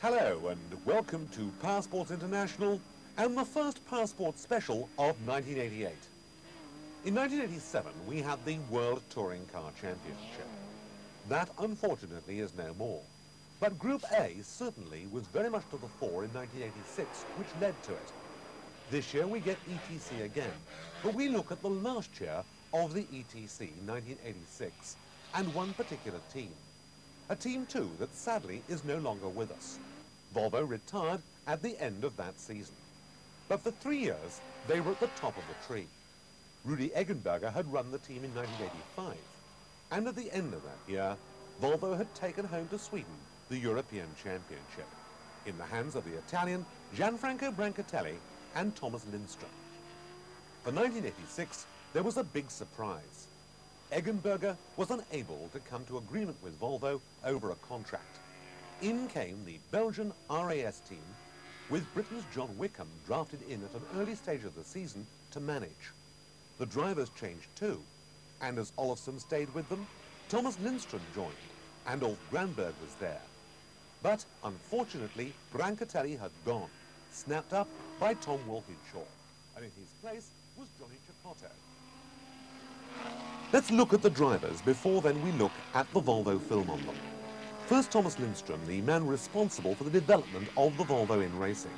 Hello and welcome to Passports International and the first Passport Special of 1988. In 1987 we had the World Touring Car Championship. That unfortunately is no more. But Group A certainly was very much to the fore in 1986, which led to it. This year we get Etcc again, but we look at the last year of the Etcc 1986 and one particular team. A team too that sadly is no longer with us. Volvo retired at the end of that season. But for 3 years they were at the top of the tree. Rudi Eggenberger had run the team in 1985, and at the end of that year Volvo had taken home to Sweden the European Championship, in the hands of the Italian Gianfranco Brancatelli and Thomas Lindström. For 1986, there was a big surprise. Eggenberger was unable to come to agreement with Volvo over a contract. In came the Belgian RAS team, with Britain's John Wickham drafted in at an early stage of the season to manage. The drivers changed too, and as Olofsson stayed with them, Thomas Lindström joined, and Ulf Granberg was there. But unfortunately, Brancatelli had gone, snapped up by Tom Walkinshaw, and in his place was Johnny Cecotto. Let's look at the drivers before then we look at the Volvo film on them. First, Thomas Lindström, the man responsible for the development of the Volvo in racing.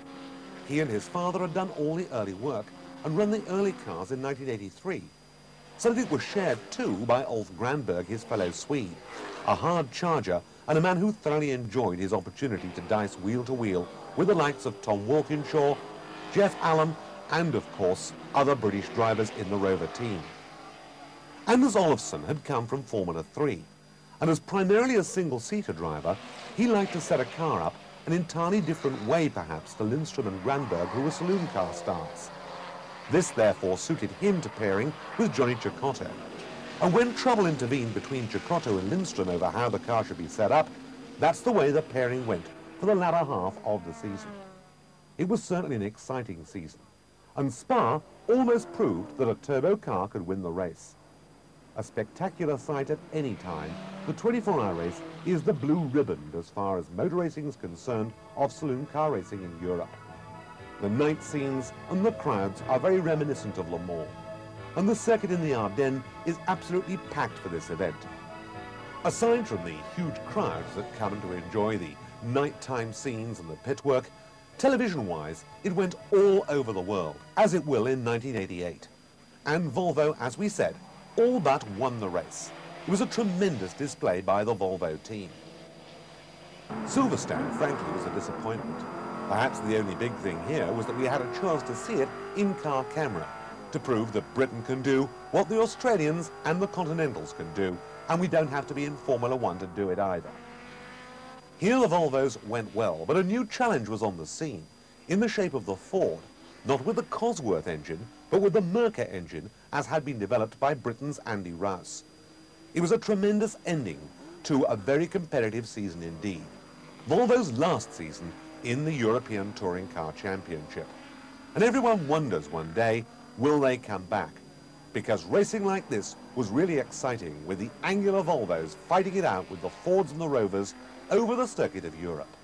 He and his father had done all the early work and run the early cars in 1983. So that it was shared too by Ulf Granberg, his fellow Swede, a hard charger and a man who thoroughly enjoyed his opportunity to dice wheel to wheel with the likes of Tom Walkinshaw, Jeff Allen, and of course other British drivers in the Rover team. Anders Olofsson had come from Formula 3, and as primarily a single-seater driver, he liked to set a car up an entirely different way perhaps to Lindström and Granberg, who were saloon car stars. This therefore suited him to pairing with Johnny Cecotto. And when trouble intervened between Cecotto and Lindström over how the car should be set up, that's the way the pairing went for the latter half of the season. It was certainly an exciting season, and Spa almost proved that a turbo car could win the race. A spectacular sight at any time, the 24-hour race is the blue ribbon as far as motor racing is concerned of saloon car racing in Europe. The night scenes and the crowds are very reminiscent of Le Mans, and the circuit in the Ardennes is absolutely packed for this event. Aside from the huge crowds that come to enjoy the nighttime scenes and the pit work, television-wise, it went all over the world, as it will in 1988. And Volvo, as we said, all but won the race. It was a tremendous display by the Volvo team. Silverstone, frankly, was a disappointment. Perhaps the only big thing here was that we had a chance to see it in-car camera, to prove that Britain can do what the Australians and the Continentals can do, and we don't have to be in Formula 1 to do it either. Here the Volvos went well, but a new challenge was on the scene, in the shape of the Ford, not with the Cosworth engine, but with the Mercer engine, as had been developed by Britain's Andy Rouse. It was a tremendous ending to a very competitive season indeed. Volvo's last season in the European Touring Car Championship. And everyone wonders one day, will they come back? Because racing like this was really exciting, with the angular Volvos fighting it out with the Fords and the Rovers over the circuit of Europe.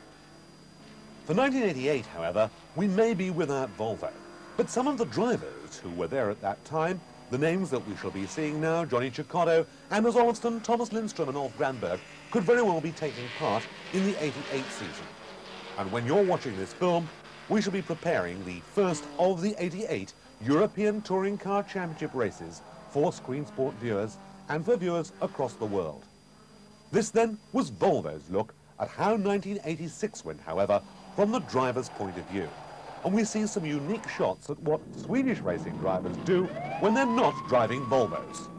For 1988, however, we may be without Volvo, but some of the drivers who were there at that time, the names that we shall be seeing now, Johnny Cecotto, Anders Olofsson, Thomas Lindström and Ulf Granberg, could very well be taking part in the 88 season. And when you're watching this film, we shall be preparing the first of the 88 European Touring Car Championship races for Screen Sport viewers and for viewers across the world. This then was Volvo's look at how 1986 went, however, from the driver's point of view. And we see some unique shots at what Swedish racing drivers do when they're not driving Volvos.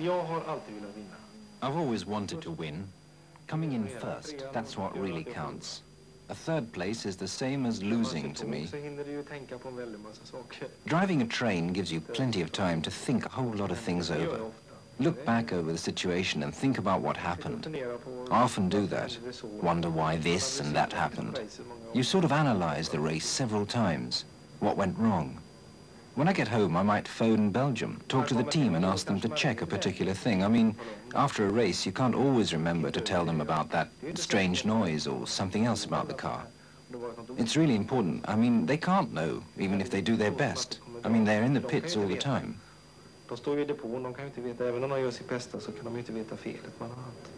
I've always wanted to win. Coming in first, that's what really counts. A third place is the same as losing to me. Driving a train gives you plenty of time to think a whole lot of things over. Look back over the situation and think about what happened. I often do that, wonder why this and that happened. You sort of analyze the race several times, what went wrong. When I get home, I might phone Belgium, talk to the team and ask them to check a particular thing. I mean, after a race, you can't always remember to tell them about that strange noise or something else about the car. It's really important. I mean, they can't know, even if they do their best. I mean, they're in the pits all the time. De står ju i depån, de kan ju inte veta, även om de gör sitt bästa så kan de ju inte veta felet man har haft.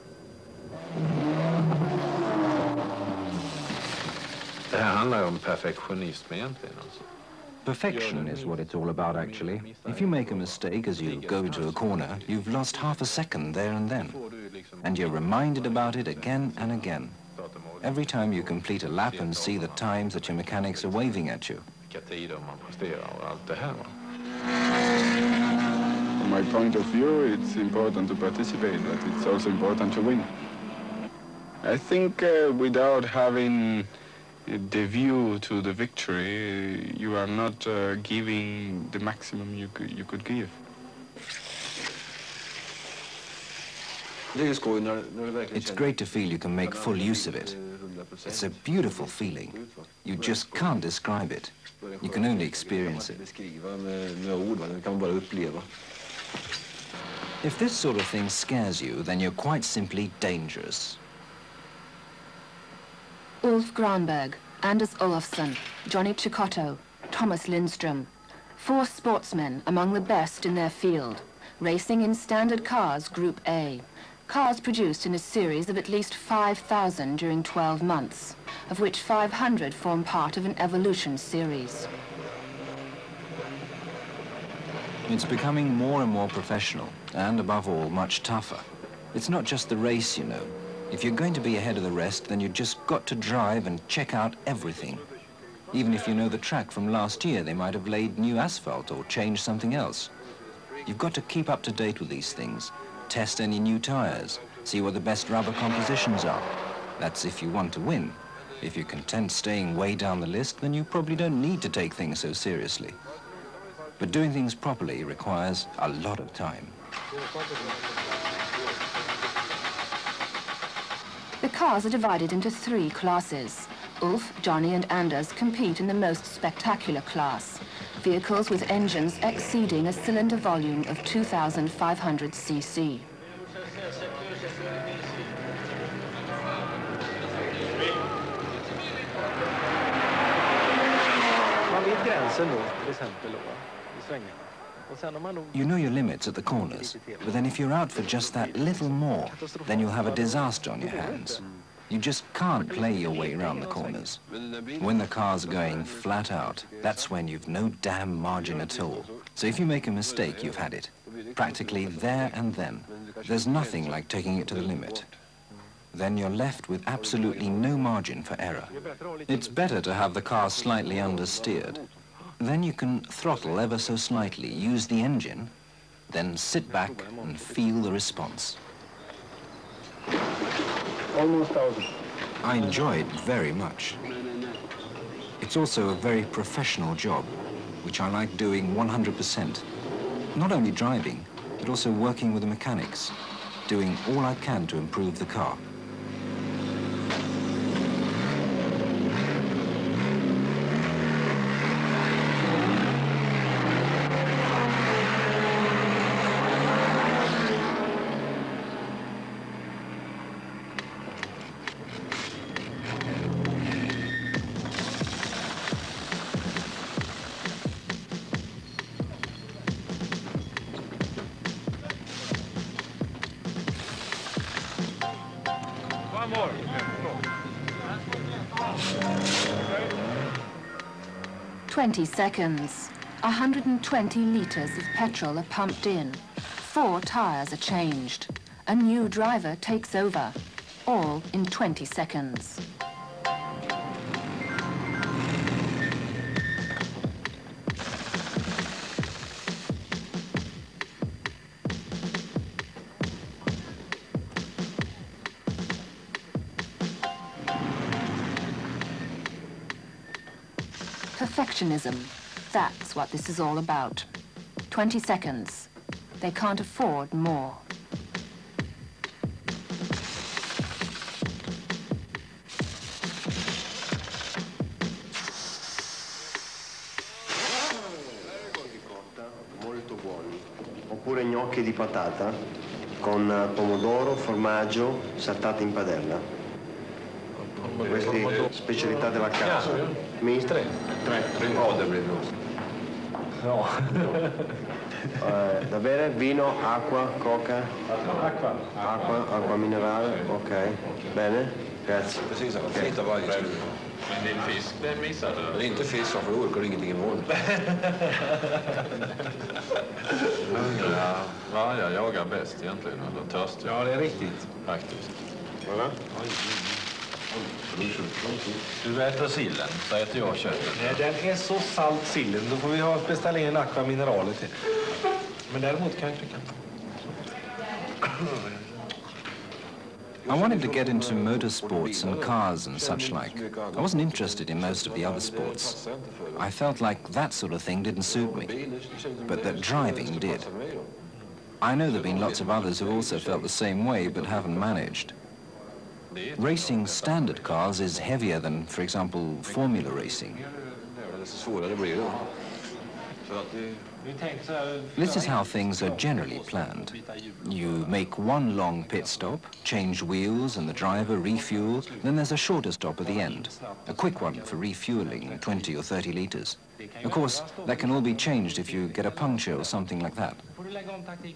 Det här handlar om perfektionism egentligen alltså. Perfection is what it's all about, actually. If you make a mistake as you go into a corner, you've lost half a second there and then. And you're reminded about it again and again. Every time you complete a lap and see the times that your mechanics are waving at you. Vilka tider man presterar och allt det här. From my point of view, it's important to participate, but it's also important to win. I think without having the view to the victory, you are not giving the maximum you could give. It's great to feel you can make full use of it. It's a beautiful feeling. You just can't describe it. You can only experience it. If this sort of thing scares you, then you're quite simply dangerous. Ulf Granberg, Anders Olofsson, Johnny Cicotto, Thomas Lindström. 4 sportsmen among the best in their field, racing in standard cars Group A. Cars produced in a series of at least 5,000 during 12 months, of which 500 form part of an evolution series. It's becoming more and more professional, and above all, much tougher. It's not just the race, you know. If you're going to be ahead of the rest, then you just got to drive and check out everything. Even if you know the track from last year, they might have laid new asphalt or changed something else. You've got to keep up to date with these things, test any new tires, see what the best rubber compositions are. That's if you want to win. If you're content staying way down the list, then you probably don't need to take things so seriously. But doing things properly requires a lot of time. The cars are divided into 3 classes. Ulf, Johnny and Anders compete in the most spectacular class, vehicles with engines exceeding a cylinder volume of 2,500 cc. Man vet gränsen då, till exempel då, i svängen. You know your limits at the corners, but then if you're out for just that little more, then you'll have a disaster on your hands. You just can't play your way around the corners. When the car's going flat out, that's when you've no damn margin at all. So if you make a mistake, you've had it. Practically there and then. There's nothing like taking it to the limit. Then you're left with absolutely no margin for error. It's better to have the car slightly understeered. Then you can throttle ever so slightly, use the engine, then sit back and feel the response. Almost 1,000. I enjoy it very much. It's also a very professional job, which I like doing 100%. Not only driving, but also working with the mechanics, doing all I can to improve the car. More. 20 seconds. 120 litres of petrol are pumped in. 4 tyres are changed. A new driver takes over. All in 20 seconds. Perfectionism. That's what this is all about. 20 seconds. They can't afford more. Molto buoni. Oppure gnocchi di patata con pomodoro, formaggio, saltati in padella. Queste specialità della casa. Mi? Tre. No. Da bere? Vino, acqua, coca? Acqua minerale, ok. Bene, grazie. Precis, han flyttar varje skruv. Men din fisk, den missade du. Men det är inte fisk, för då orkar du ingenting imorgon. Vargar jagar bäst egentligen, eller törstig. Ja, det är riktigt. Faktiskt. Du äter sillen, så äter jag köttet. Nej, den är så salt sillen. Då får vi beställa in aqua mineraler till. Men däremot kan jag tycka. I wanted to get into motorsports and cars and such like. I wasn't interested in most of the other sports. I felt like that sort of thing didn't suit me, but that driving did. I know there have been lots of others who also felt the same way but haven't managed. Racing standard cars is heavier than, for example, formula racing. This is how things are generally planned. You make one long pit stop, change wheels and the driver, refuel, then there's a shorter stop at the end, a quick one for refueling, 20 or 30 litres. Of course, that can all be changed if you get a puncture or something like that.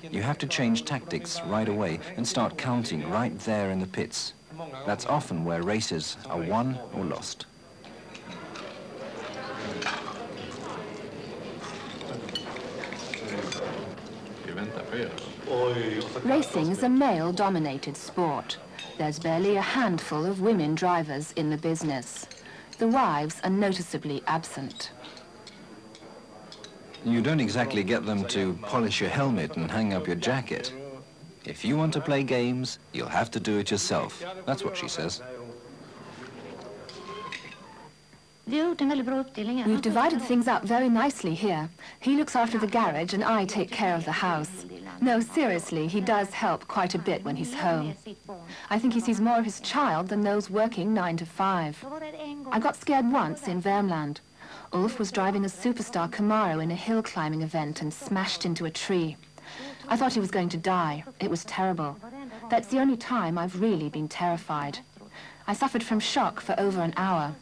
You have to change tactics right away and start counting right there in the pits. That's often where races are won or lost. Racing is a male-dominated sport. There's barely a handful of women drivers in the business. The wives are noticeably absent. You don't exactly get them to polish your helmet and hang up your jacket. If you want to play games, you'll have to do it yourself. That's what she says. We've divided things up very nicely here. He looks after the garage and I take care of the house. No, seriously, he does help quite a bit when he's home. I think he sees more of his child than those working 9 to 5. I got scared once in Värmland. Ulf was driving a superstar Camaro in a hill climbing event and smashed into a tree. I thought he was going to die. It was terrible. That's the only time I've really been terrified. I suffered from shock for over an hour.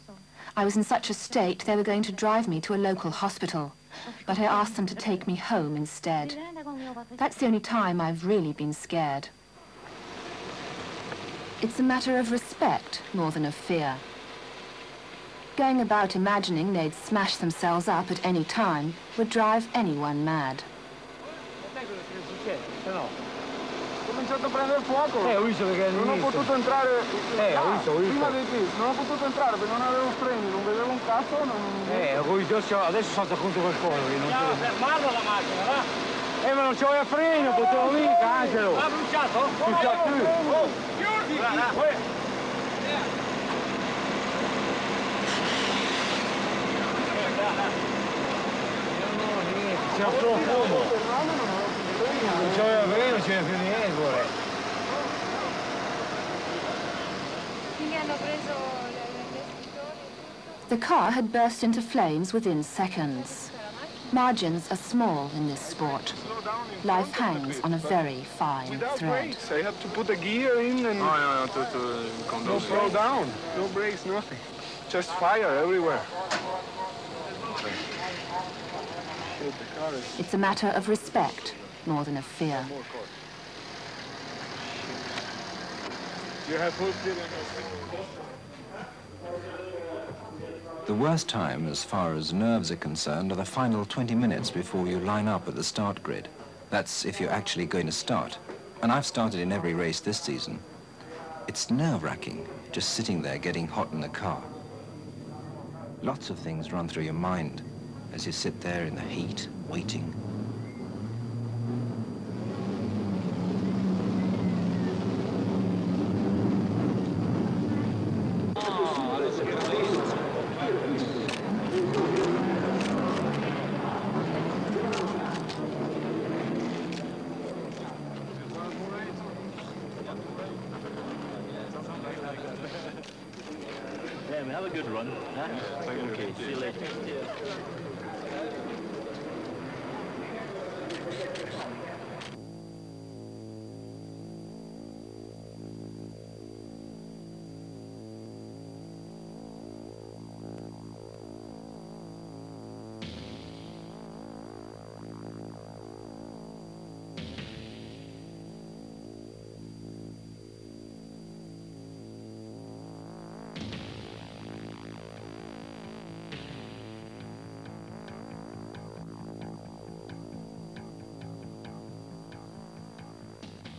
I was in such a state they were going to drive me to a local hospital, but I asked them to take me home instead. That's the only time I've really been scared. It's a matter of respect more than of fear. Going about imagining they'd smash themselves up at any time would drive anyone mad. Cominciato a prendere fuoco. Ho visto perché non ho potuto entrare. Ho visto. Prima dei pit, non ho potuto entrare perché non avevo freni, non vedevo un cazzo. Ho visto, adesso salta contro qualcosa. No, fermarla la macchina, va? Ma non c'ho il freno, potevo mica, Angelo. Ha bruciato? Bruciato più. C'è solo fumo. Non c'aveva freno, c'era più niente. The car had burst into flames within seconds. Margins are small in this sport. Life hangs on a very fine thread. I had to put a gear in and no slow down, no brakes, nothing. Just fire everywhere. It's a matter of respect more than of fear. The worst time, as far as nerves are concerned, are the final 20 minutes before you line up at the start grid. That's if you're actually going to start. And I've started in every race this season. It's nerve-wracking, just sitting there getting hot in the car. Lots of things run through your mind as you sit there in the heat, waiting. Jamie. Have a good run. Huh? Okay, see you later.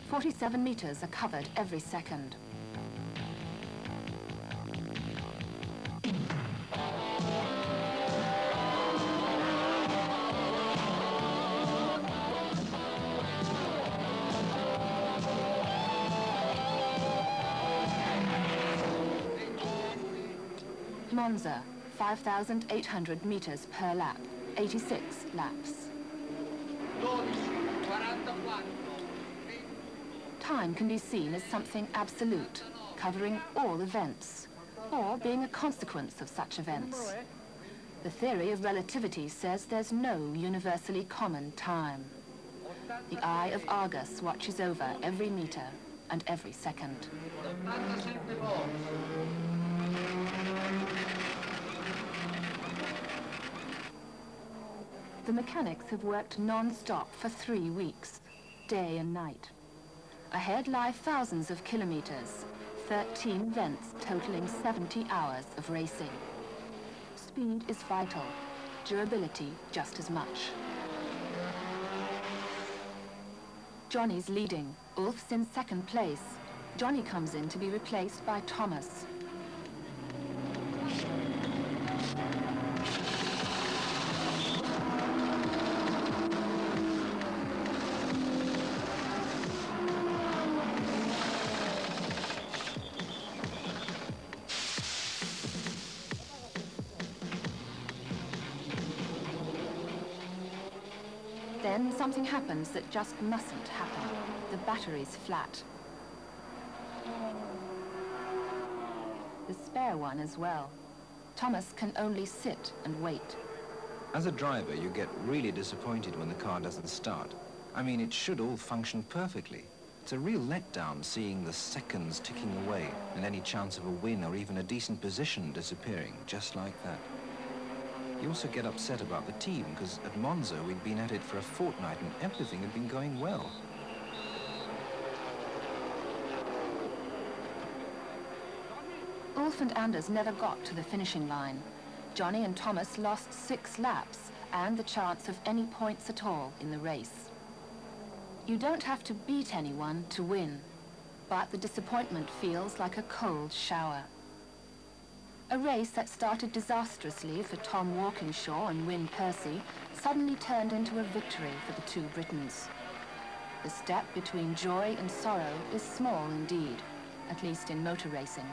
"47 meters are covered every second. Monza, 5,800 meters per lap, 86 laps. Time can be seen as something absolute, covering all events, or being a consequence of such events. The theory of relativity says there's no universally common time. The eye of Argus watches over every meter and every second. The mechanics have worked non-stop for 3 weeks, day and night. Ahead lie thousands of kilometers, 13 events totaling 70 hours of racing. Speed is vital, durability just as much. Johnny's leading, Ulf's in second place. Johnny comes in to be replaced by Thomas. Then something happens that just mustn't happen. The battery's flat. The spare one as well. Thomas can only sit and wait. As a driver, you get really disappointed when the car doesn't start. I mean, it should all function perfectly. It's a real letdown seeing the seconds ticking away and any chance of a win or even a decent position disappearing just like that. You also get upset about the team, because at Monza we'd been at it for a fortnight and everything had been going well. Ulf and Anders never got to the finishing line. Johnny and Thomas lost 6 laps and the chance of any points at all in the race. You don't have to beat anyone to win, but the disappointment feels like a cold shower. A race that started disastrously for Tom Walkinshaw and Wyn Percy suddenly turned into a victory for the two Britons. The step between joy and sorrow is small indeed, at least in motor racing.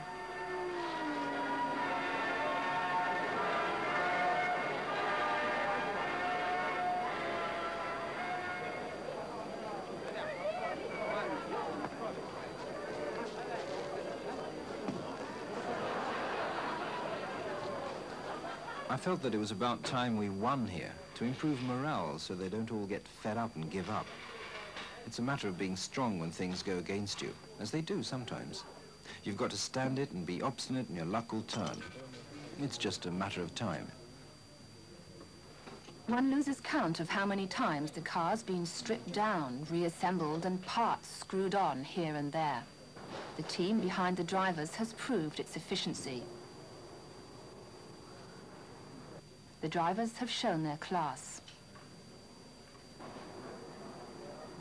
I felt that it was about time we won here, to improve morale so they don't all get fed up and give up. It's a matter of being strong when things go against you, as they do sometimes. You've got to stand it and be obstinate and your luck will turn. It's just a matter of time. One loses count of how many times the car's been stripped down, reassembled and parts screwed on here and there. The team behind the drivers has proved its efficiency. The drivers have shown their class.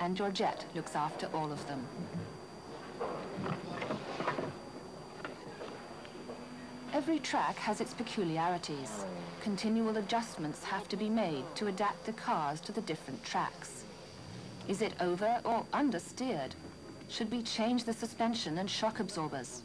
And Georgette looks after all of them. Every track has its peculiarities. Continual adjustments have to be made to adapt the cars to the different tracks. Is it over or understeered? Should we change the suspension and shock absorbers?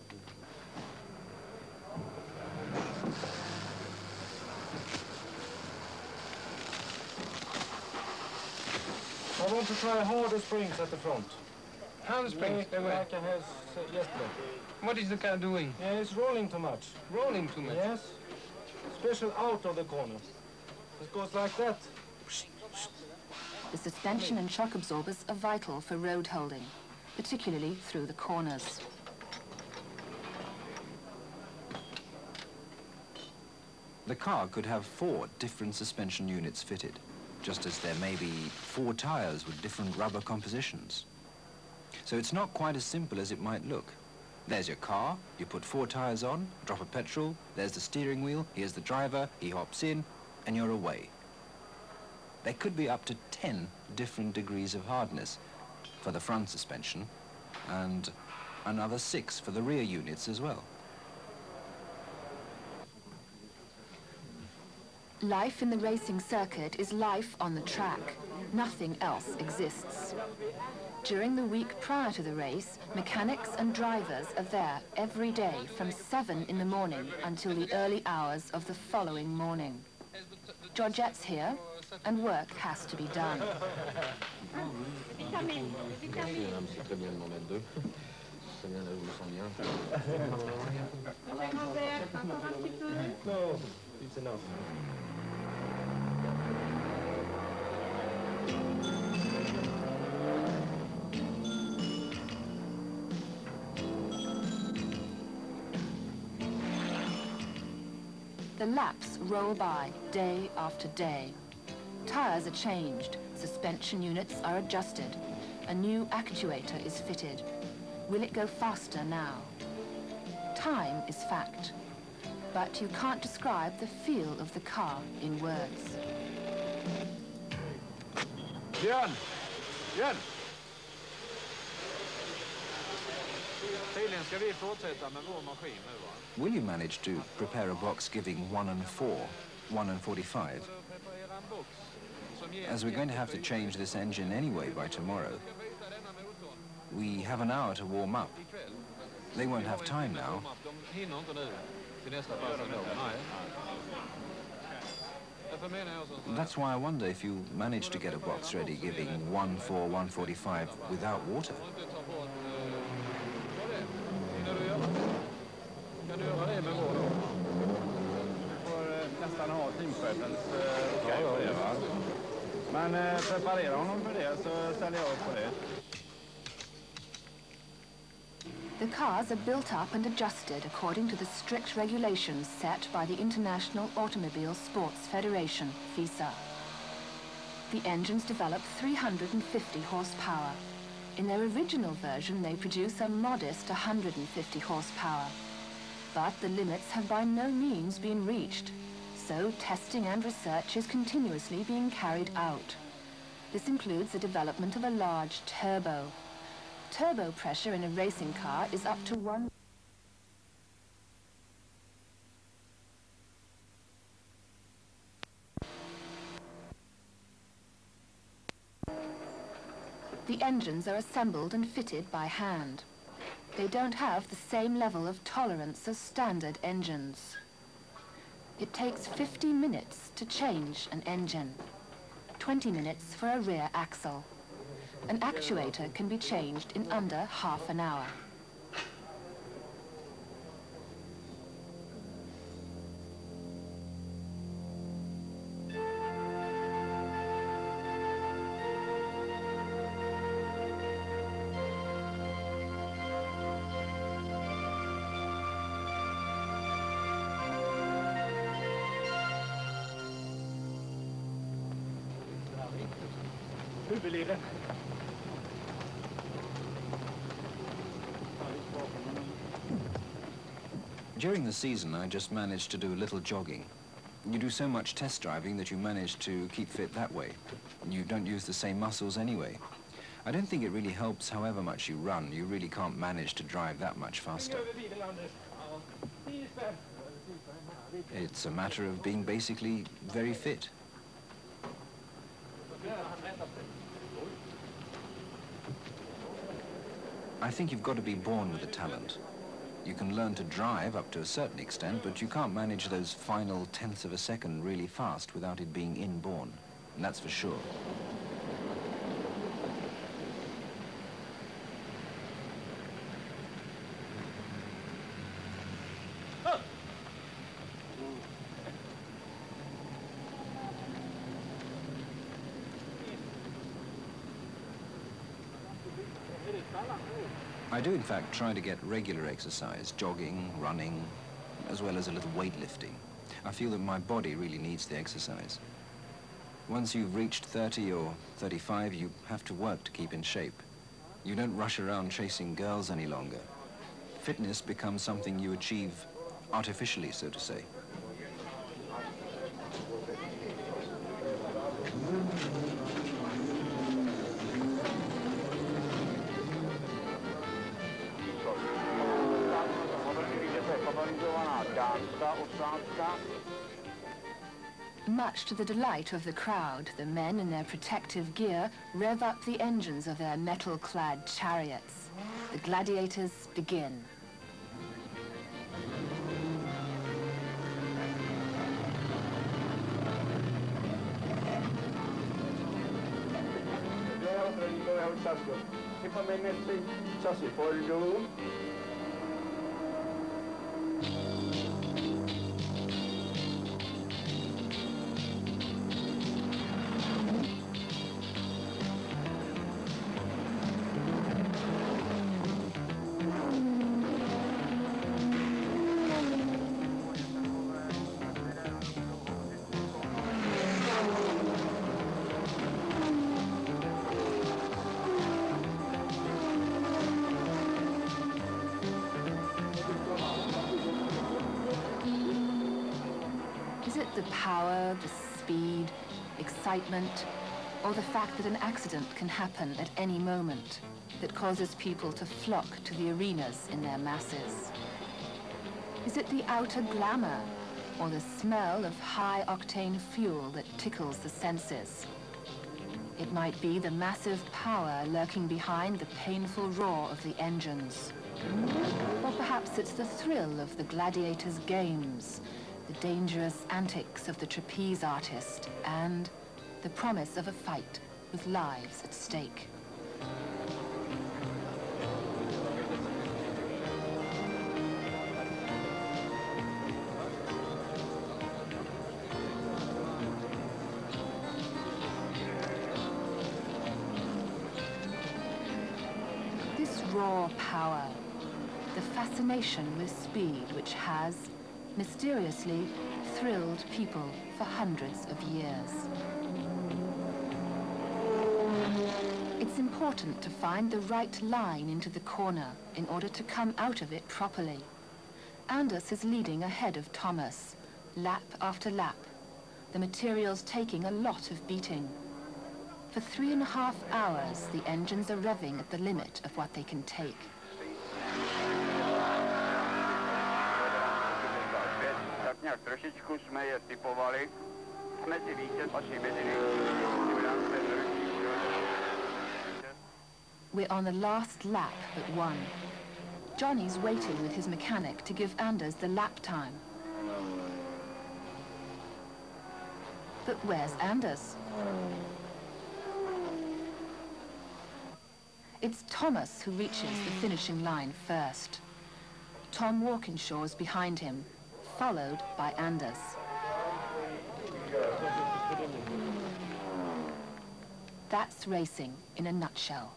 I want to try harder springs at the front. Handspring. Like I had yesterday. What is the car doing? Yeah, it's rolling too much. Rolling too much? Yes. Special out of the corner. It goes like that. The suspension and shock absorbers are vital for road holding, particularly through the corners. The car could have 4 different suspension units fitted, just as there may be 4 tires with different rubber compositions. So it's not quite as simple as it might look. There's your car, you put 4 tires on, drop of petrol, there's the steering wheel, here's the driver, he hops in, and you're away. There could be up to 10 different degrees of hardness for the front suspension, and another 6 for the rear units as well. Life in the racing circuit is life on the track. Nothing else exists. During the week prior to the race, mechanics and drivers are there every day from 7 in the morning until the early hours of the following morning. Georgette's here, and work has to be done. No, it's enough. The laps roll by day after day. Tires are changed, suspension units are adjusted, a new actuator is fitted. Will it go faster now? Time is fact, but you can't describe the feel of the car in words. Björn! Björn! Tydligen ska vi fortsätta med vår maskin nu, va? Will you manage to prepare a box giving 1 and 4, 1 and 45? As we're going to have to change this engine anyway by tomorrow, we have an hour to warm up. They won't have time now. That's why I wonder if you manage to get a box ready giving 1, 4, 145 without water. Kan du göra det med vår då? Vi får nästan ha teamchefens okej på det, va? Men preparera honom för det så ställer jag upp på det. The cars are built up and adjusted according to the strict regulations set by the International Automobile Sports Federation, FISA. The engines develop 350 horsepower. In their original version, they produce a modest 150 horsepower. But the limits have by no means been reached, so testing and research is continuously being carried out. This includes the development of a large turbo. Turbo pressure in a racing car is up to 1. The engines are assembled and fitted by hand. They don't have the same level of tolerance as standard engines. It takes 50 minutes to change an engine, 20 minutes for a rear axle. An actuator can be changed in under half an hour. Huvudleden. During the season, I just managed to do a little jogging. You do so much test driving that you manage to keep fit that way. You don't use the same muscles anyway. I don't think it really helps however much you run. You really can't manage to drive that much faster. It's a matter of being basically very fit. I think you've got to be born with the talent. You can learn to drive up to a certain extent, but you can't manage those final tenths of a second really fast without it being inborn, and that's for sure. I do, in fact, try to get regular exercise, jogging, running, as well as a little weightlifting. I feel that my body really needs the exercise. Once you've reached 30 or 35, you have to work to keep in shape. You don't rush around chasing girls any longer. Fitness becomes something you achieve artificially, so to say. Much to the delight of the crowd, the men in their protective gear rev up the engines of their metal-clad chariots. The gladiators begin. Is it the power, the speed, excitement, or the fact that an accident can happen at any moment that causes people to flock to the arenas in their masses? Is it the outer glamour, or the smell of high-octane fuel that tickles the senses? It might be the massive power lurking behind the painful roar of the engines. Or perhaps it's the thrill of the gladiators' games, the dangerous antics of the trapeze artist, and the promise of a fight with lives at stake. This raw power, the fascination with speed which has, mysteriously, thrilled people for hundreds of years. It's important to find the right line into the corner in order to come out of it properly. Anders is leading ahead of Thomas, lap after lap, the materials taking a lot of beating. For 3.5 hours, the engines are revving at the limit of what they can take. We're on the last lap but one. Johnny's waiting with his mechanic to give Anders the lap time. But where's Anders? It's Thomas who reaches the finishing line first. Tom Walkinshaw's behind him, followed by Anders. That's racing in a nutshell.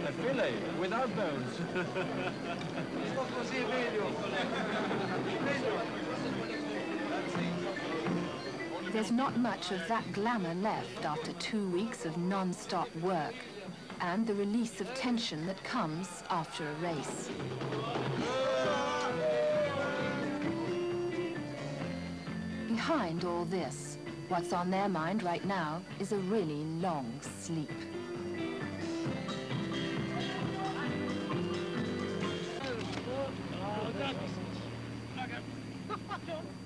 A fillet without bones. There's not much of that glamour left after 2 weeks of non-stop work and the release of tension that comes after a race. Behind all this, what's on their mind right now is a really long sleep.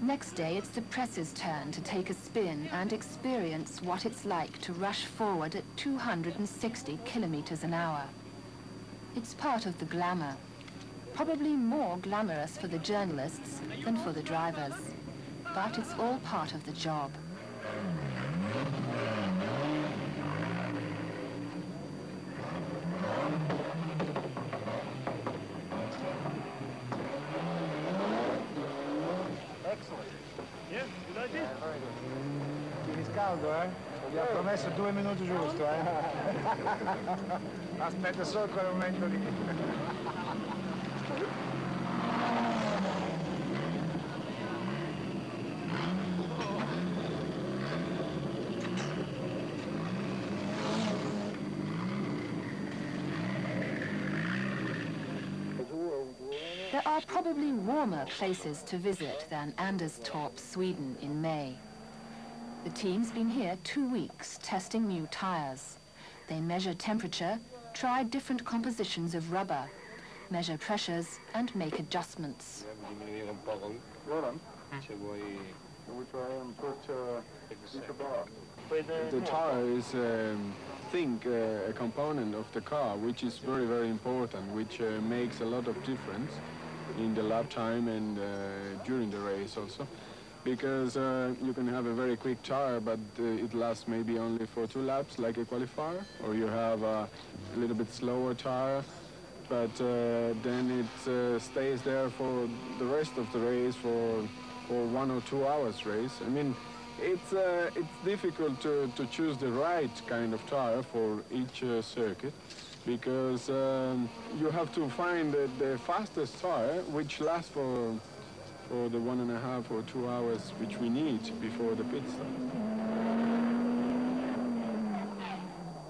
Next day, it's the press's turn to take a spin and experience what it's like to rush forward at 260 kilometers an hour. It's part of the glamour, probably more glamorous for the journalists than for the drivers, but it's all part of the job. Excellent. Yeah, good idea. Very good. Tieni scaldo, eh? Vi ha promesso 2 minuti giusto, eh? Aspetta solo quel momento lì. There are probably warmer places to visit than Anderstorp, Sweden in May. The team's been here 2 weeks testing new tires. They measure temperature, try different compositions of rubber, measure pressures and make adjustments. The tire is a component of the car which is very, very important, which makes a lot of difference in the lap time and during the race also. Because you can have a very quick tire, but it lasts maybe only for 2 laps, like a qualifier, or you have a little bit slower tire, but then it stays there for the rest of the race for 1 or 2 hours race. I mean, it's difficult to choose the right kind of tire for each circuit, because you have to find the fastest tire which lasts for the 1.5 or 2 hours which we need before the pit stop.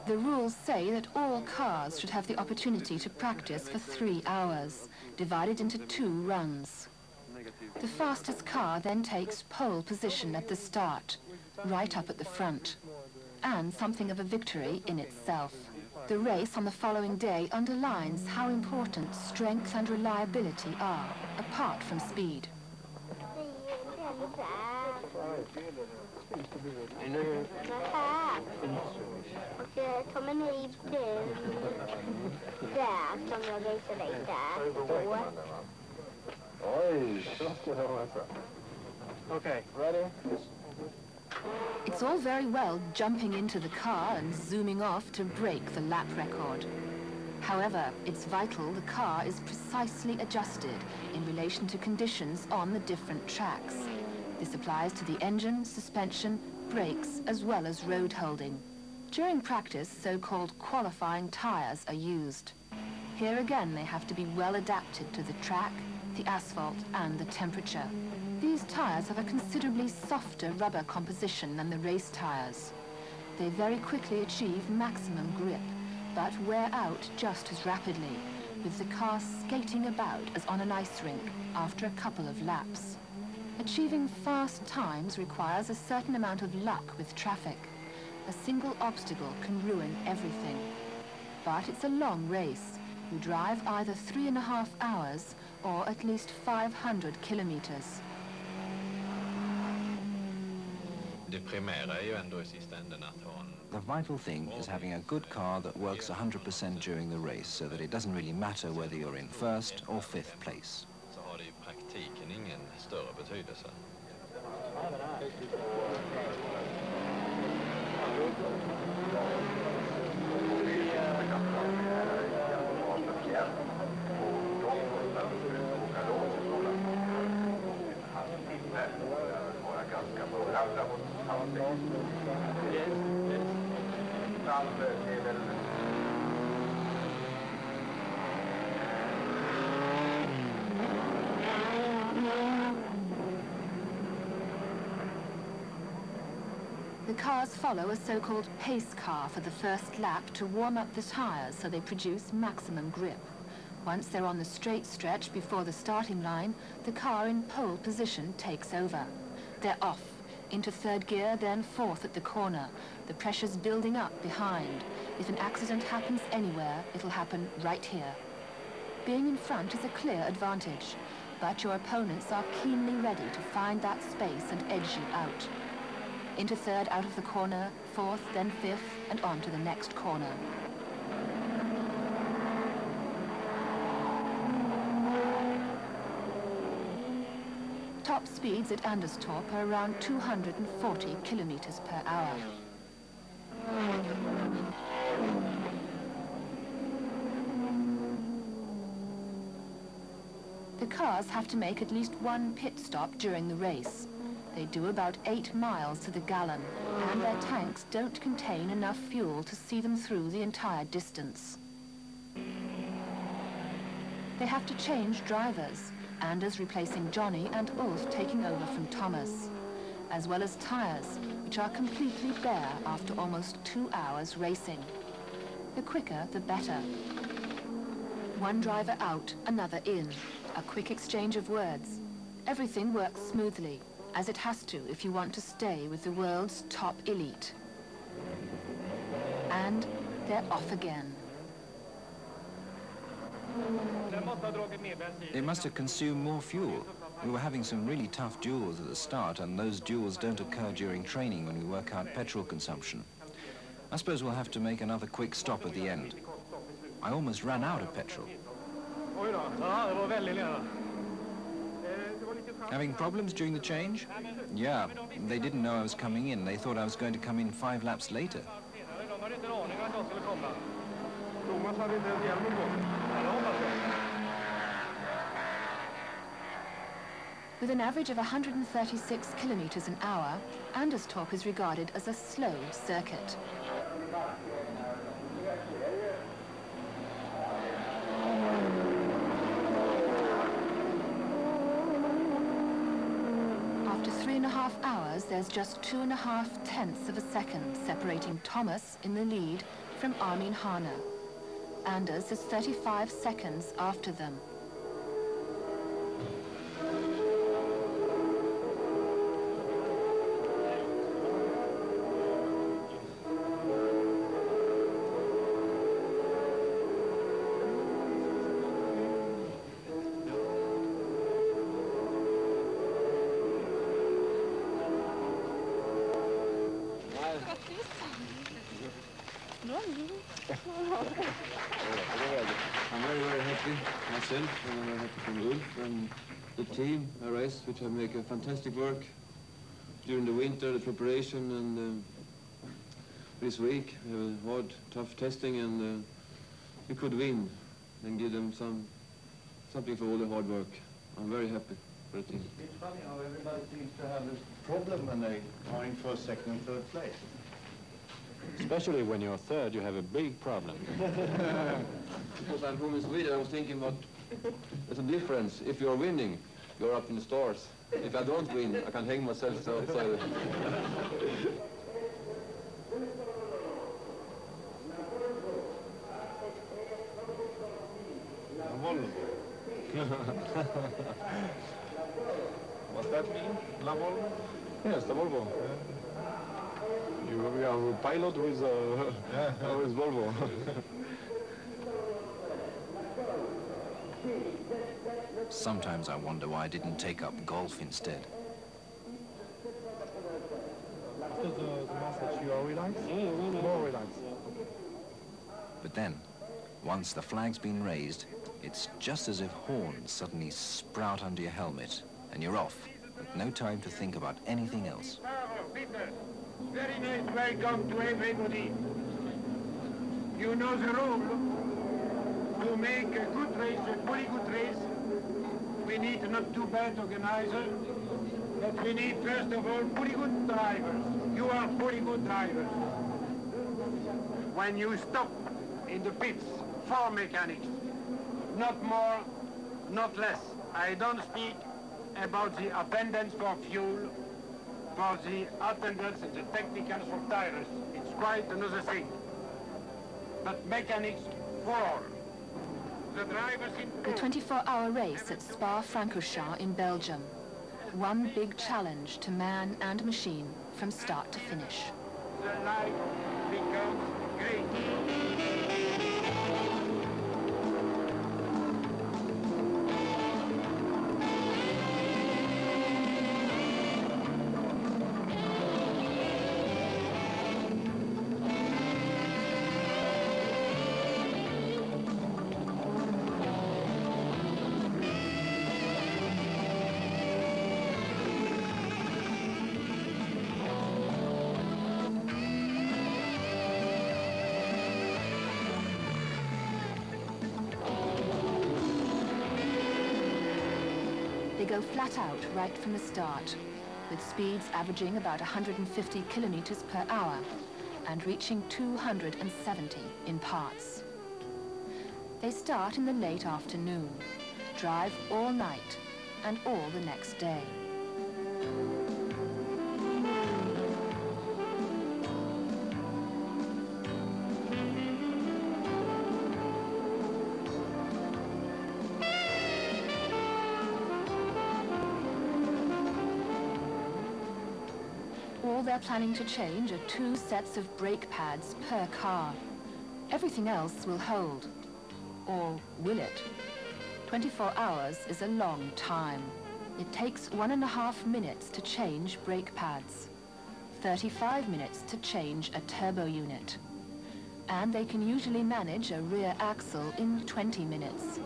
The rules say that all cars should have the opportunity to practice for 3 hours, divided into 2 runs. The fastest car then takes pole position at the start, right up at the front, and something of a victory in itself. The race on the following day underlines how important strength and reliability are, apart from speed. Och kommer ni där som jag visade dig där? Okay, ready? It's all very well jumping into the car and zooming off to break the lap record. However, it's vital the car is precisely adjusted in relation to conditions on the different tracks. This applies to the engine, suspension, brakes, as well as road holding. During practice, so-called qualifying tires are used. Here again, they have to be well adapted to the track, the asphalt, and the temperature. These tires have a considerably softer rubber composition than the race tires. They very quickly achieve maximum grip, but wear out just as rapidly, with the car skating about as on an ice rink after a couple of laps. Achieving fast times requires a certain amount of luck with traffic. A single obstacle can ruin everything. But it's a long race. You drive either 3.5 hours or at least 500 kilometers. The vital thing is having a good car that works 100% during the race, so that it doesn't really matter whether you're in 1st or 5th place. The cars follow a so-called pace car for the first lap to warm up the tires so they produce maximum grip. Once they're on the straight stretch before the starting line, the car in pole position takes over. They're off, into 3rd gear, then 4th at the corner. The pressure's building up behind. If an accident happens anywhere, it'll happen right here. Being in front is a clear advantage, But your opponents are keenly ready to find that space and edge you out. Into third out of the corner, fourth, then fifth, and on to the next corner. Top speeds at Anderstorp are around 240 kilometers per hour. The cars have to make at least one pit stop during the race. They do about 8 miles to the gallon, and their tanks don't contain enough fuel to see them through the entire distance. They have to change drivers, Anders replacing Johnny and Ulf taking over from Thomas, as well as tires, which are completely bare after almost 2 hours racing. The quicker, the better. One driver out, another in. A quick exchange of words. Everything works smoothly, as it has to if you want to stay with the world's top elite. And they're off again. They must have consumed more fuel. We were having some really tough duels at the start, and those duels don't occur during training when we work out petrol consumption. I suppose we'll have to make another quick stop at the end. I almost ran out of petrol. Having problems during the change? Yeah, they didn't know I was coming in. They thought I was going to come in 5 laps later. With an average of 136 kilometers an hour, Anderstorp is regarded as a slow circuit. After 3.5 hours, there's just 2.5 tenths of a second separating Thomas in the lead from Armin Hane. Anders is 35 seconds after them. I'm very happy myself, and I'm very happy from Ulf and the team. I race, which have made a fantastic work during the winter, the preparation, and this week we have a hard, tough testing, and we could win and give them something for all the hard work. I'm very happy for the team. It's funny how everybody seems to have a problem when they are in first, second, and third place. Especially when you're third, you have a big problem. Because I'm from Sweden, I was thinking about there's a difference. If you're winning, you're up in the stars. If I don't win, I can hang myself outside. Volvo. What's that mean? La Volvo? Yes, the Volvo. You are a pilot with Volvo. Sometimes I wonder why I didn't take up golf instead. After the message, you are relaxed? More relaxed. But then, once the flag's been raised, it's just as if horns suddenly sprout under your helmet, and you're off, with no time to think about anything else. Very nice welcome to everybody. You know the rule. To make a good race, a pretty good race, we need not too bad organizer, but we need first of all pretty good drivers. You are pretty good drivers. When you stop in the pits, 4 mechanics, not more, not less. I don't speak about the attendance for fuel, for the attendance and the technicals for tires. It's quite another thing. But mechanics for all. The drivers in... The 24-hour race at Spa-Francorchamps in Belgium. One big challenge to man and machine from start to finish. The life becomes great. They go flat out right from the start, with speeds averaging about 150 kilometers per hour and reaching 270 in parts. They start in the late afternoon, drive all night and all the next day. All they're planning to change are 2 sets of brake pads per car. Everything else will hold. Or will it? 24 hours is a long time. It takes 1.5 minutes to change brake pads, 35 minutes to change a turbo unit. And they can usually manage a rear axle in 20 minutes.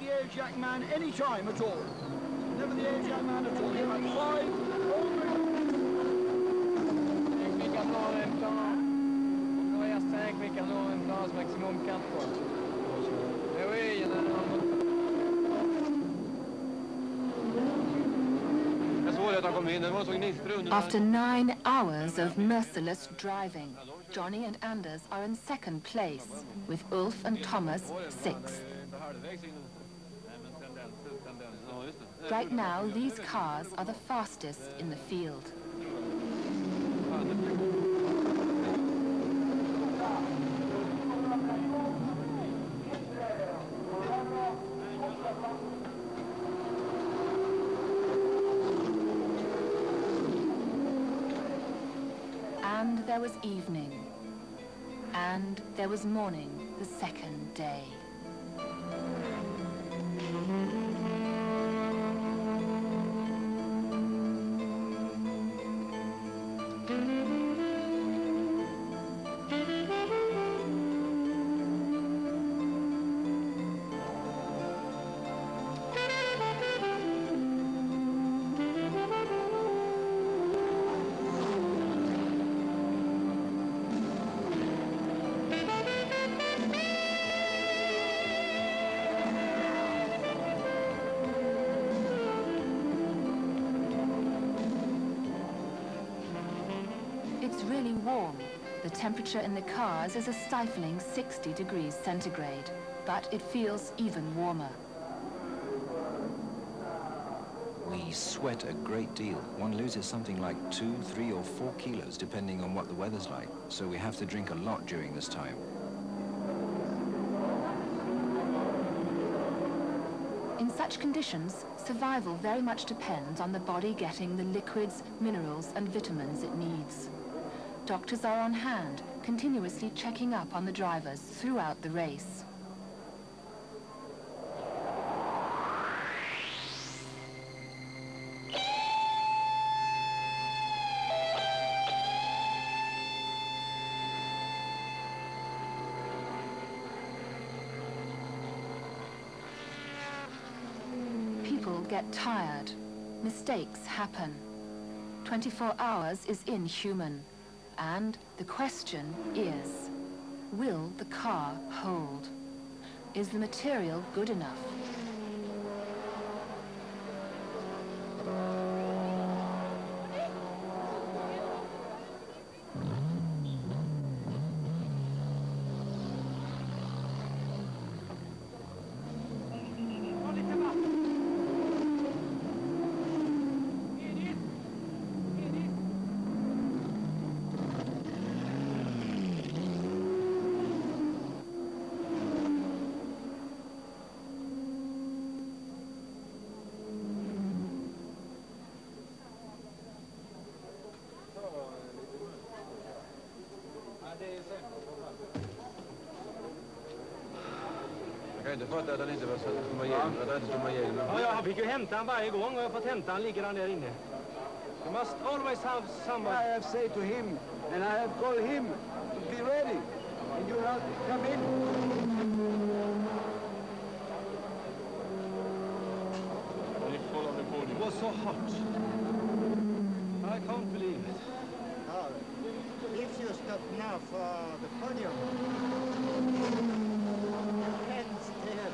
The air-jack man any time at all. Never the air-jack man at all. You're at 5. After 9 hours of merciless driving, Johnny and Anders are in 2nd place, with Ulf and Thomas 6th. Right now, these cars are the fastest in the field. And there was evening. And there was morning, the 2nd day. It's really warm. The temperature in the cars is a stifling 60 degrees centigrade, but it feels even warmer. We sweat a great deal. One loses something like 2, 3 or 4 kilos depending on what the weather's like, so we have to drink a lot during this time. In such conditions, survival very much depends on the body getting the liquids, minerals and vitamins it needs. Doctors are on hand, continuously checking up on the drivers throughout the race. People get tired. Mistakes happen. 24 hours is inhuman. And the question is, will the car hold? Is the material good enough? Jag kan inte fatta att han inte var så att komma igenom. Ja, jag fick ju hämta han varje gång och jag har fått hämta han ligger han där inne. You must always have somebody. I have said to him, and I have called him to be ready. And you have come in. was so hot. I can't believe it. If you stop now for the podium, and still.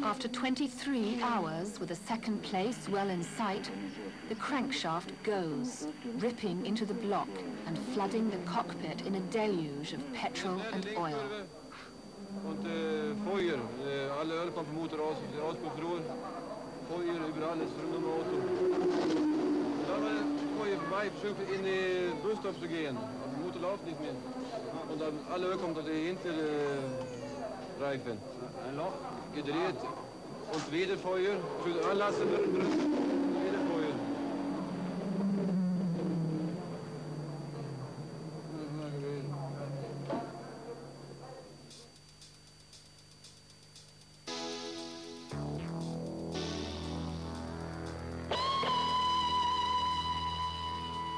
After 23 hours with a second place well in sight, the crankshaft goes, ripping into the block and flooding the cockpit in a deluge of petrol and oil. Und Feuer, alle Ölpumpen Motor auspuffrohr, Feuer über alles från de Auto. Dann war Feuer vorbei, försökte in i busstopp zu gehen, aber der Motor läuft nicht mehr. Und dann alle Öl kommt in Hinterreifen. Ein Loch gedreht und wieder Feuer, försökte anlassen, wieder Feuer.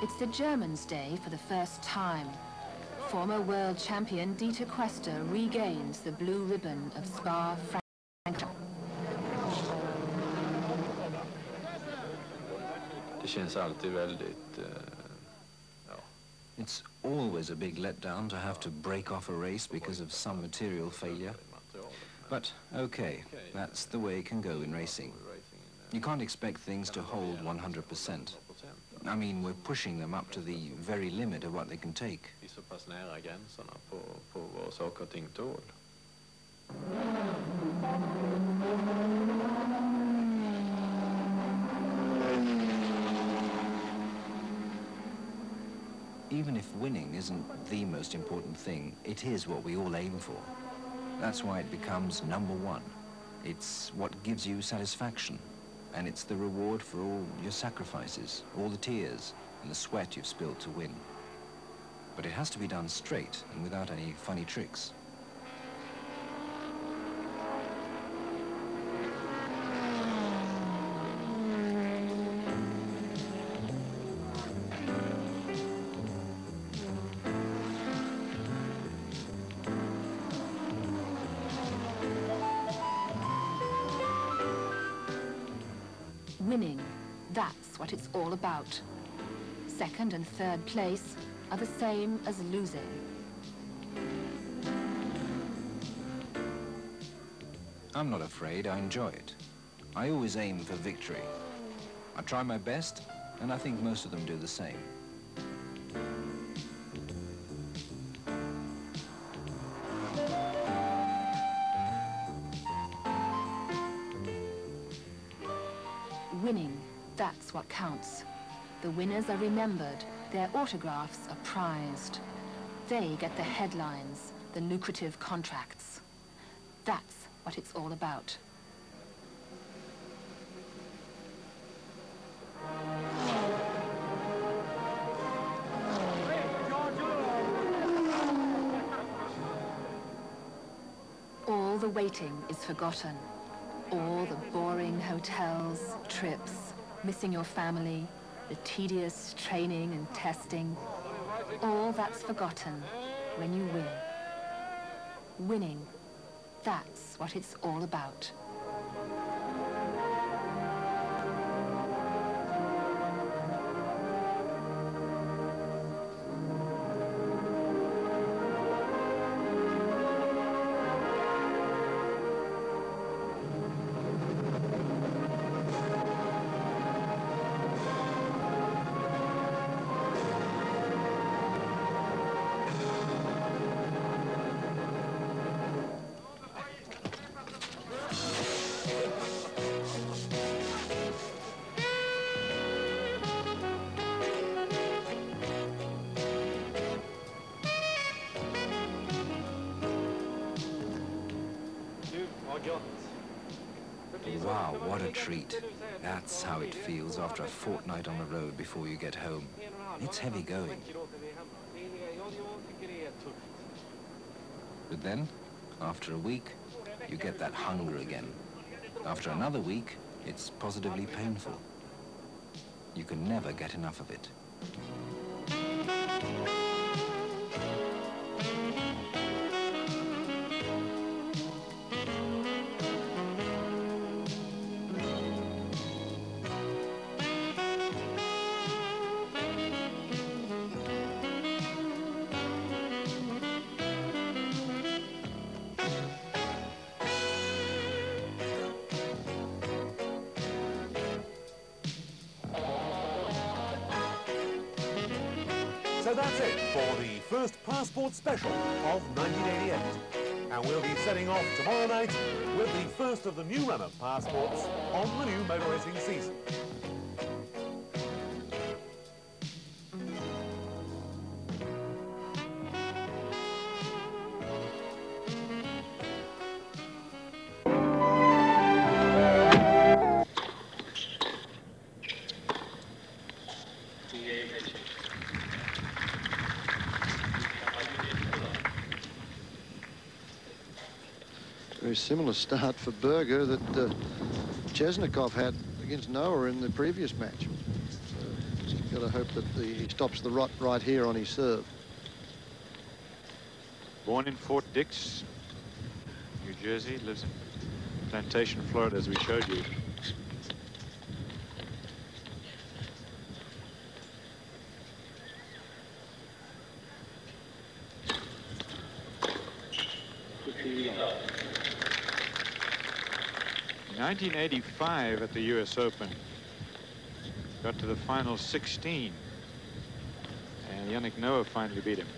It's the Germans' day for the first time. Former world champion Dieter Quester regains the blue ribbon of Spa-Francorchamps. Det känns alltid väldigt, ja. It's always a big letdown to have to break off a race because of some material failure. But okay, that's the way it can go in racing. You can't expect things to hold 100%. I mean, we're pushing them up to the very limit of what they can take. Vi är så pass nära gränserna på vad saker och ting tål. Even if winning isn't the most important thing, it is what we all aim for. That's why it becomes number one. It's what gives you satisfaction. And it's the reward for all your sacrifices, all the tears and the sweat you've spilled to win. But it has to be done straight and without any funny tricks. Winning, that's what it's all about. Second and third place are the same as losing. I'm not afraid, I enjoy it. I always aim for victory. I try my best, and I think most of them do the same. Winning, that's what counts. The winners are remembered, their autographs are prized. They get the headlines, the lucrative contracts. That's what it's all about. All the waiting is forgotten. All the boring hotels, trips, missing your family, the tedious training and testing, all that's forgotten when you win. Winning, that's what it's all about. Wow, what a treat. That's how it feels after a fortnight on the road before you get home. It's heavy going. But then, after a week, you get that hunger again. After another week, it's positively painful. You can never get enough of it. So that's it for the first Passport Special of 1988. And we'll be setting off tomorrow night with the first of the new run of Passports on the new motor racing season. Very similar start for Berger that Chesnikov had against Noah in the previous match. So just got to hope that he stops the rot right here on his serve. Born in Fort Dix, New Jersey, lives in Plantation, Florida, as we showed you. In 1985 at the US Open, got to the final 16, and Yannick Noah finally beat him.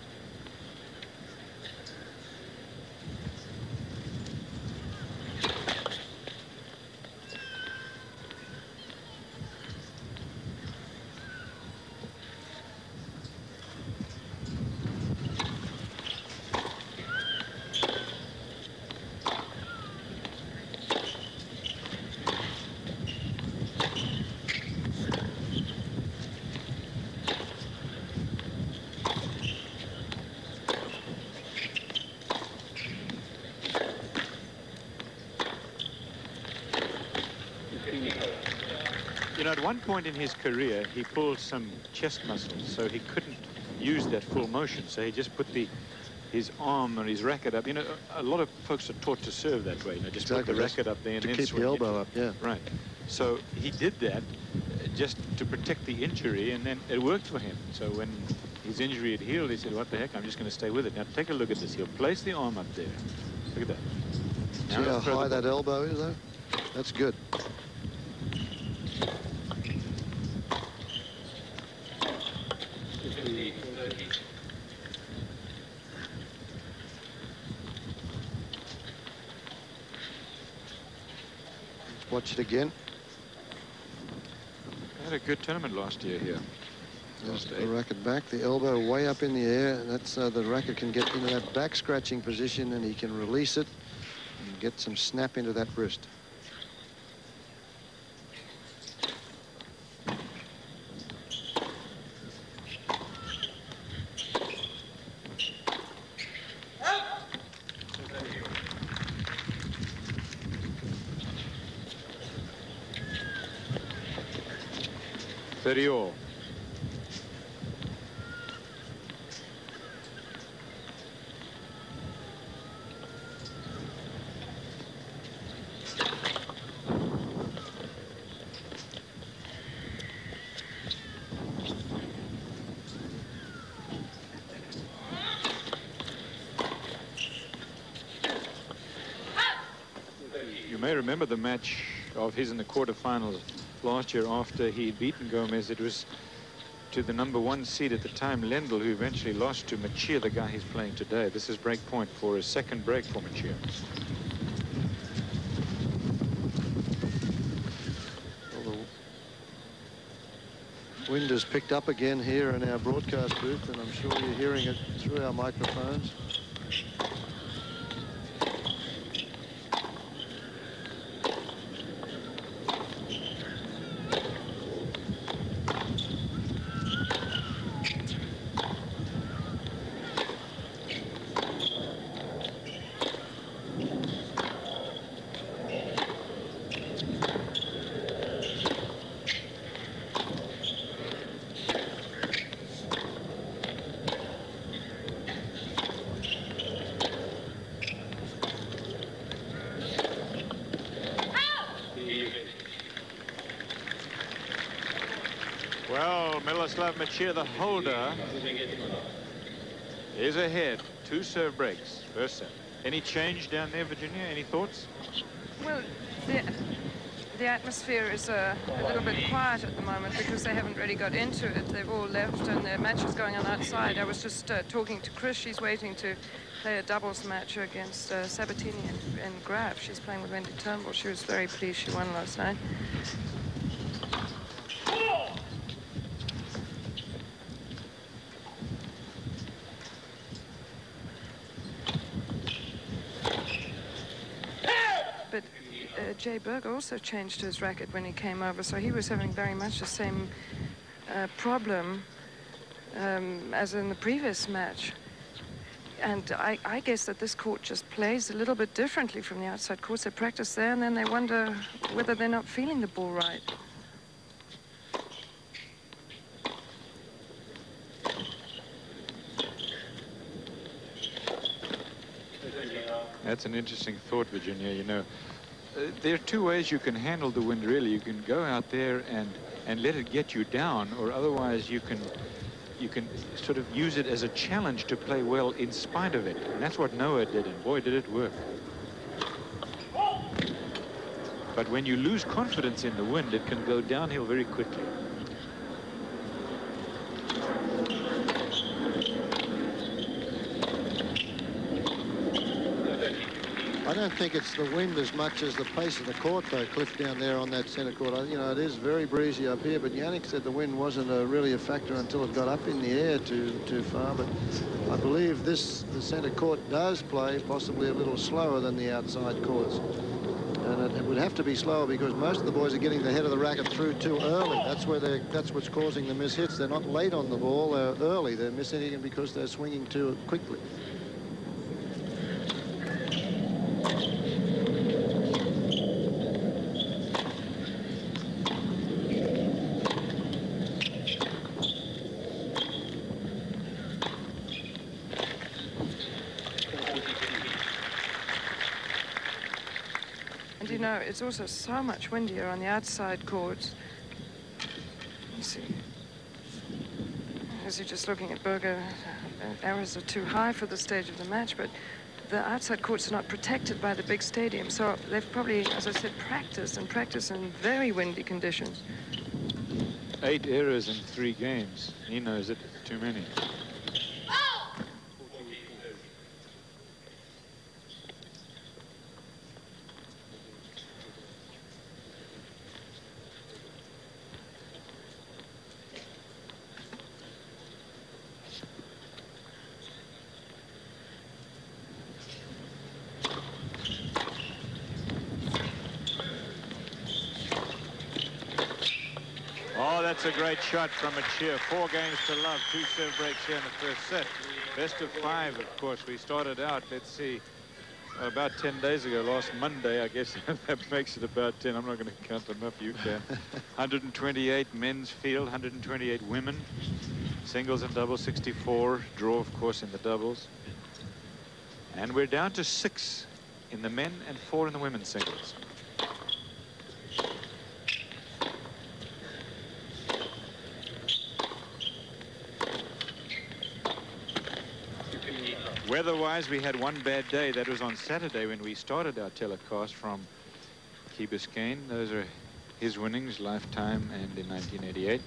You know, at one point in his career, he pulled some chest muscles, so he couldn't use that full motion. So he just put his arm or his racket up. You know, a lot of folks are taught to serve that way. You know, just put the racket up there and then keep the elbow up. Yeah. Right. So he did that just to protect the injury, and then it worked for him. So when his injury had healed, he said, "What the heck? I'm just going to stay with it." Now take a look at this. He'll place the arm up there. Look at that. See how high that elbow is, though? That's good. Watch it again. Had a good tournament last year here. Just the racket back, the elbow way up in the air. That's the racket can get into that back scratching position, and he can release it and get some snap into that wrist. All. You may remember the match of his in the quarterfinals last year after he'd beaten Gomez. It was to the #1 seed at the time, Lendl, who eventually lost to Machia, the guy he's playing today. This is break point for his second break for Machia. Well, the wind has picked up again here in our broadcast booth, and I'm sure you're hearing it through our microphones. Jaroslav Machir, the holder, is ahead. 2 serve breaks. First set. Any change down there, Virginia? Any thoughts? Well, the atmosphere is a little bit quiet at the moment because they haven't really got into it. They've all left and their match is going on outside. I was just talking to Chris. She's waiting to play a doubles match against Sabatini and Grupp. She's playing with Wendy Turnbull. She was very pleased she won last night. But Jay Berger also changed his racket when he came over, so he was having very much the same problem as in the previous match. And I guess that this court just plays a little bit differently from the outside courts. They practice there and then they wonder whether they're not feeling the ball right. That's an interesting thought, Virginia. You know, there are 2 ways you can handle the wind, really. You can go out there and let it get you down, or otherwise you can sort of use it as a challenge to play well in spite of it. And that's what Noah did, and boy, did it work. But when you lose confidence in the wind, it can go downhill very quickly. I don't think it's the wind as much as the pace of the court, though, Cliff, down there on that centre court. You know, it is very breezy up here, but Yannick said the wind wasn't really a factor until it got up in the air too far. But I believe the centre court does play possibly a little slower than the outside courts. And it would have to be slower because most of the boys are getting the head of the racket through too early. That's what's causing the mishits. They're not late on the ball, they're early. They're mishitting it because they're swinging too quickly. And you know, it's also so much windier on the outside courts. You see, as you're just looking at Berger, arrows are too high for the stage of the match, but the outside courts are not protected by the big stadium, so they've probably, as I said, practiced in very windy conditions. 8 errors in 3 games. He knows it. Too many. Oh, that's a great shot from Machir. 4 games to love. 2 serve breaks here in the first set. Best of 5, of course. We started out, let's see, about 10 days ago, last Monday, I guess that makes it about 10. I'm not going to count them up, you can. 128 men's field, 128 women. Singles and doubles, 64. Draw, of course, in the doubles. And we're down to 6 in the men and 4 in the women's singles. Weather-wise, we had one bad day. That was on Saturday when we started our telecast from Key Biscayne. Those are his winnings, lifetime and in 1988.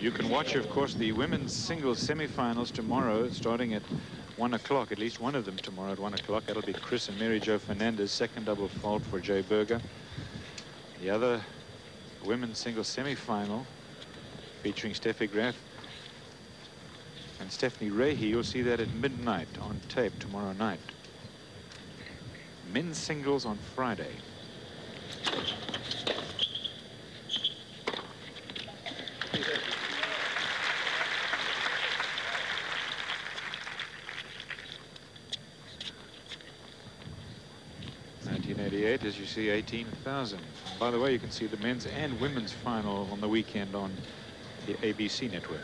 You can watch, of course, the women's singles semifinals tomorrow, starting at 1 o'clock, at least one of them tomorrow at 1 o'clock. That'll be Chris and Mary Jo Fernandez, second double fault for Jay Berger. The other women's singles semifinal featuring Steffi Graf and Stephanie Rahe. You'll see that at midnight on tape tomorrow night. Men's singles on Friday. As you see, 18,000. By the way, you can see the men's and women's final on the weekend on the ABC network.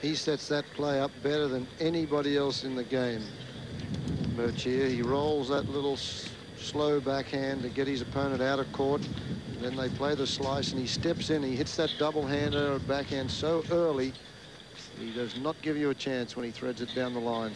He sets that play up better than anybody else in the game. Mercier, he rolls that little slow backhand to get his opponent out of court. Then they play the slice, and he steps in. He hits that double-hander or backhand so early, he does not give you a chance when he threads it down the line.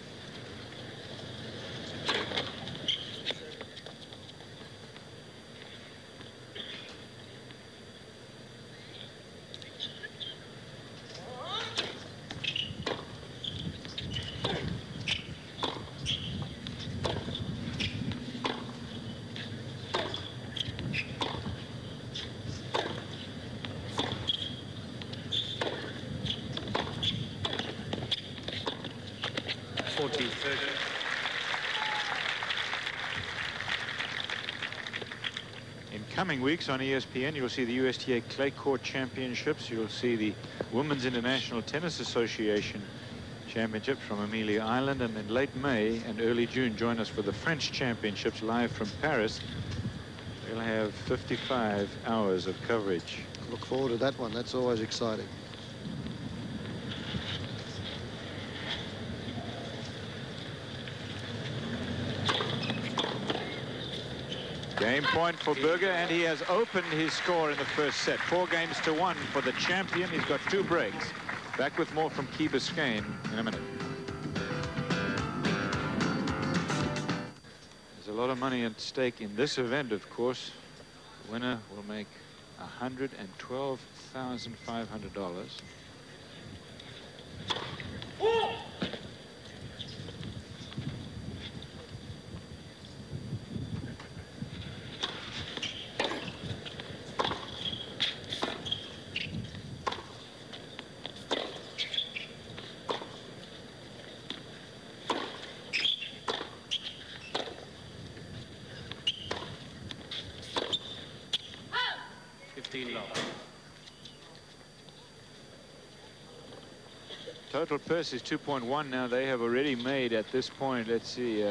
Coming weeks on ESPN, you'll see the USTA Clay Court Championships. You'll see the Women's International Tennis Association Championships from Amelia Island. And in late May and early June, join us for the French Championships live from Paris. We'll have 55 hours of coverage. Look forward to that one. That's always exciting. Game point for Berger, and he has opened his score in the first set. 4-1 for the champion. He's got 2 breaks. Back with more from Key Biscayne in a minute. There's a lot of money at stake in this event, of course. The winner will make $112,500. Total purse is 2.1 now. They have already made at this point, let's see,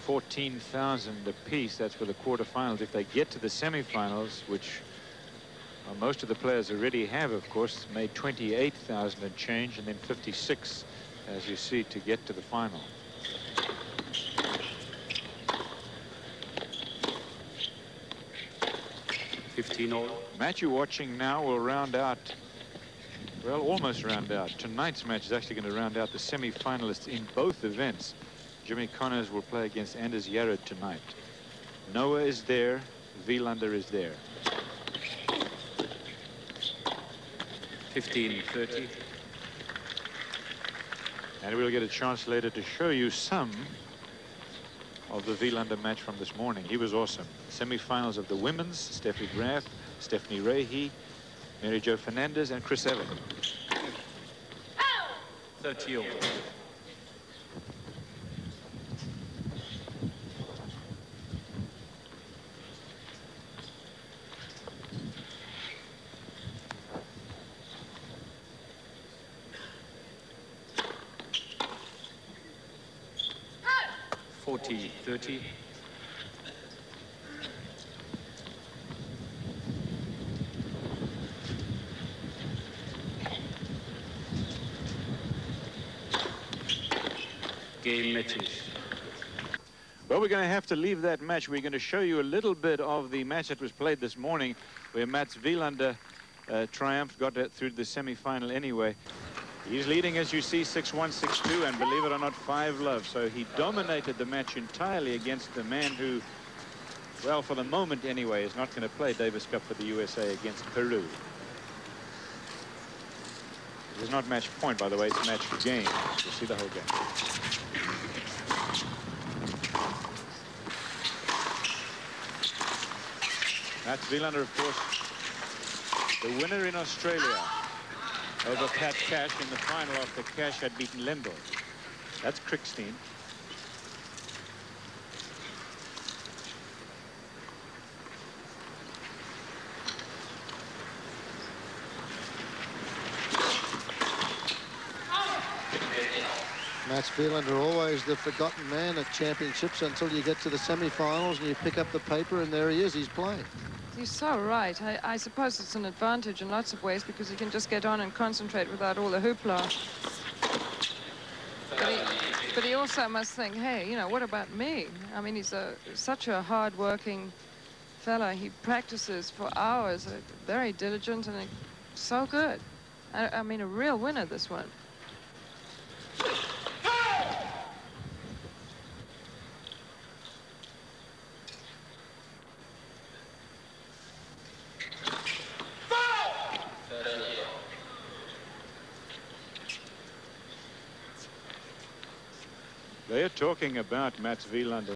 14,000 apiece. That's for the quarterfinals. If they get to the semifinals, which most of the players already have, of course, made 28,000 and change, and then 56, as you see, to get to the final. Match you're watching now will round out, well, almost round out. Tonight's match is actually going to round out the semi-finalists in both events. Jimmy Connors will play against Anders Jarrett tonight. Noah is there. Wielander is there. 15-30. And we'll get a chance later to show you some of the Wielander match from this morning. He was awesome. Semi-finals of the women's, Steffi Graf, Stephanie Rehi, Mary Jo Fernandez, and Chris Evans. 30-all. .30. Game matches. Well, we're going to have to leave that match. We're going to show you a little bit of the match that was played this morning, where Mats Wielander triumphed, got through the semi-final anyway. He's leading, as you see, 6-1, 6-2, and believe it or not, 5-love. So he dominated the match entirely against the man who, well, for the moment anyway, is not going to play Davis Cup for the USA against Peru. It is not match point, by the way, it's match game. You'll see the whole game. Mats Wielander, of course, the winner in Australia over Pat Cash in the final after Cash had beaten Lendl. That's Krickstein. Mats Wielander, always the forgotten man at championships until you get to the semi-finals and you pick up the paper and there he is, he's playing. You're so right. I suppose it's an advantage in lots of ways because you can just get on and concentrate without all the hoopla. But he also must think, hey, you know, what about me? I mean, he's such a hard-working fella. He practices for hours, very diligent, and so good. I mean, a real winner, this one. They're talking about Mats Wieland